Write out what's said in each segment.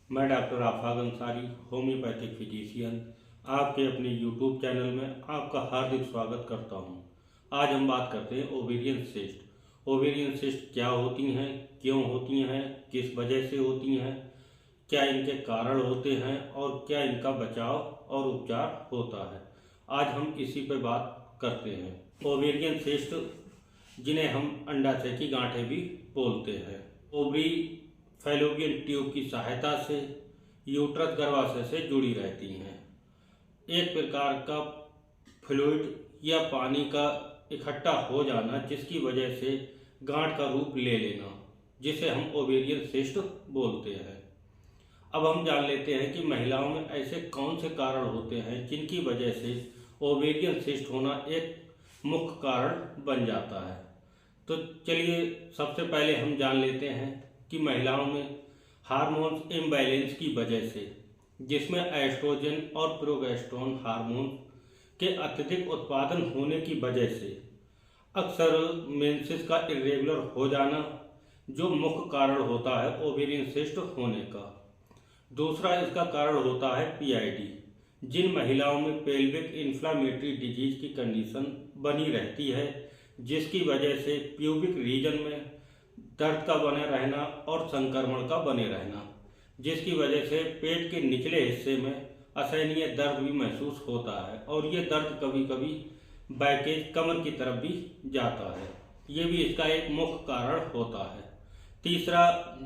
मैं डॉक्टर आफाक Ansari, homeopathic physician, आपके अपने यूट्यूब चैनल में आपका हार्दिक स्वागत करता हूं। आज हम बात करते हैं ओवेरियन सिस्ट। ओवेरियन सिस्ट क्या होती हैं, क्यों होती हैं, किस वजह से होती हैं, क्या इनके कारण होते हैं और क्या इनका बचाव और उपचार होता है। आज हम इसी पर बात करते हैं। ओवेरियन सिस्ट, जिन्हें हम अंडाशय की गांठें भी बोलते हैं, ओवरी फैलोपियन ट्यूब की सहायता से यूट्रस गर्भाशय से जुड़ी रहती हैं। एक प्रकार का फ्लूइड या पानी का इकट्ठा हो जाना, जिसकी वजह से गांठ का रूप ले लेना, जिसे हम ओवेरियन सिस्ट बोलते हैं। अब हम जान लेते हैं कि महिलाओं में ऐसे कौन से कारण होते हैं जिनकी वजह से ओवेरियन सिस्ट होना एक मुख्य कारण बन जाता है। तो चलिए सबसे पहले हम जान लेते हैं कि महिलाओं में हार्मोन्स इम्बैलेंस की वजह से, जिसमें एस्ट्रोजन और प्रोजेस्टेरोन हार्मोन के अत्यधिक उत्पादन होने की वजह से अक्सर मेंसेस का इरेगुलर हो जाना, जो मुख्य कारण होता है ओवेरियन सिस्ट होने का। दूसरा इसका कारण होता है पीआईडी। जिन महिलाओं में पेल्विक इन्फ्लामेटरी डिजीज की कंडीशन बनी रहती है, जिसकी वजह से प्यूबिक रीजन में दर्द का बने रहना और संक्रमण का बने रहना, जिसकी वजह से पेट के निचले हिस्से में असहनीय दर्द भी महसूस होता है और ये दर्द कभी कभी बैकेज कमर की तरफ भी जाता है। ये भी इसका एक मुख्य कारण होता है। तीसरा,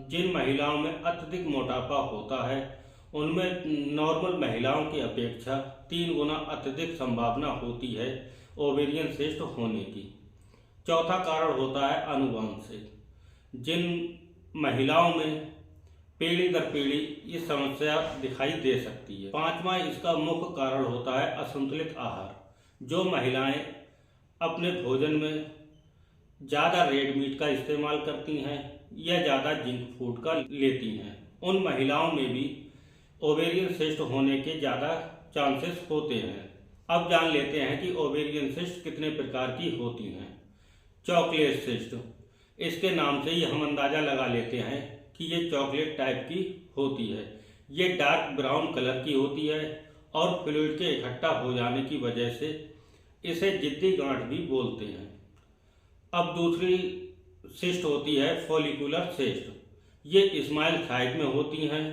जिन महिलाओं में अत्यधिक मोटापा होता है, उनमें नॉर्मल महिलाओं की अपेक्षा 3 गुना अत्यधिक संभावना होती है ओवेरियन सिस्ट होने की। चौथा कारण होता है अनुवांशिक। जिन महिलाओं में पीढ़ी दर पीढ़ी ये समस्या दिखाई दे सकती है। पांचवा इसका मुख्य कारण होता है असंतुलित आहार। जो महिलाएं अपने भोजन में ज़्यादा रेड मीट का इस्तेमाल करती हैं या ज़्यादा जंक फूड का लेती हैं, उन महिलाओं में भी ओवेरियन सिस्ट होने के ज़्यादा चांसेस होते हैं। अब जान लेते हैं कि ओवेरियन सिस्ट कितने प्रकार की होती हैं। चॉकलेट सिस्ट, इसके नाम से ही हम अंदाज़ा लगा लेते हैं कि ये चॉकलेट टाइप की होती है। ये डार्क ब्राउन कलर की होती है और फ्लूइड के इकट्ठा हो जाने की वजह से इसे जिद्दी गांठ भी बोलते हैं। अब दूसरी सिस्ट होती है फॉलिकुलर सिस्ट। ये स्मॉल साइज में होती हैं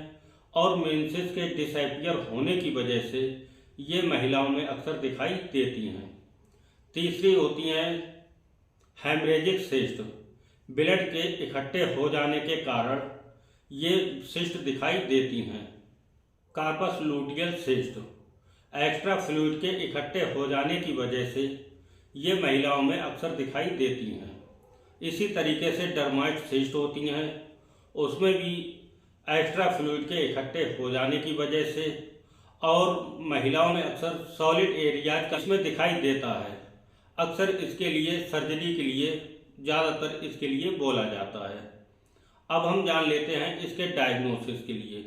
और मेंसेस के डिसअपीयर होने की वजह से ये महिलाओं में अक्सर दिखाई देती हैं। तीसरी होती हैं हेमरेजिक सिस्ट। ब्लड के इकट्ठे हो जाने के कारण ये सिस्ट दिखाई देती हैं। Corpus luteal cyst, extra fluid के इकट्ठे हो जाने की वजह से ये महिलाओं में अक्सर दिखाई देती हैं। इसी तरीके से डर्माइट सिस्ट होती हैं, उसमें भी एक्स्ट्रा फ्लूइड के इकट्ठे हो जाने की वजह से और महिलाओं में अक्सर सॉलिड एरियाज का इसमें दिखाई देता है। अक्सर इसके लिए सर्जरी के लिए ज़्यादातर इसके लिए बोला जाता है। अब हम जान लेते हैं इसके डायग्नोसिस के लिए।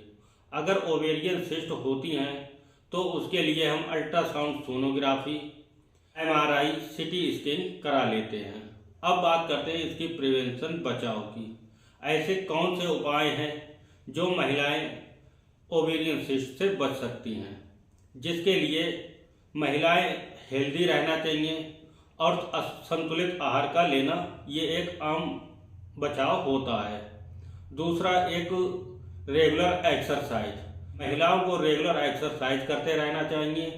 अगर ओवेरियन सिस्ट होती हैं तो उसके लिए हम ultrasound sonography, MRI, CT scan करा लेते हैं। अब बात करते हैं इसकी प्रिवेंशन, बचाव की। ऐसे कौन से उपाय हैं जो महिलाएं ओवेरियन सिस्ट से बच सकती हैं, जिसके लिए महिलाएं हेल्दी रहना चाहिए और संतुलित आहार का लेना ये एक आम बचाव होता है। दूसरा, एक रेगुलर एक्सरसाइज। महिलाओं को रेगुलर एक्सरसाइज करते रहना चाहिए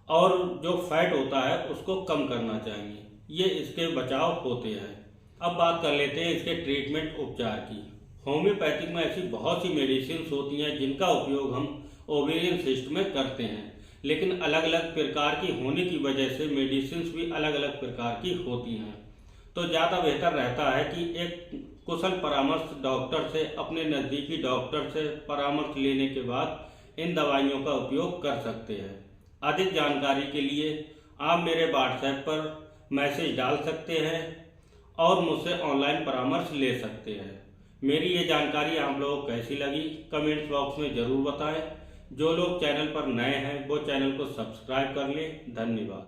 और जो फैट होता है उसको कम करना चाहिए। ये इसके बचाव होते हैं। अब बात कर लेते हैं इसके ट्रीटमेंट, उपचार की। होम्योपैथिक में ऐसी बहुत सी मेडिसिन होती हैं जिनका उपयोग हम ओवेरियन सिस्ट में करते हैं, लेकिन अलग अलग प्रकार की होने की वजह से मेडिसिन भी अलग अलग प्रकार की होती हैं। तो ज़्यादा बेहतर रहता है कि एक कुशल परामर्श डॉक्टर से, अपने नज़दीकी डॉक्टर से परामर्श लेने के बाद इन दवाइयों का उपयोग कर सकते हैं। अधिक जानकारी के लिए आप मेरे व्हाट्सएप पर मैसेज डाल सकते हैं और मुझसे ऑनलाइन परामर्श ले सकते हैं। मेरी ये जानकारी आप लोगों को कैसी लगी कमेंट्स बॉक्स में ज़रूर बताएं। जो लोग चैनल पर नए हैं वो चैनल को सब्सक्राइब कर लें। धन्यवाद।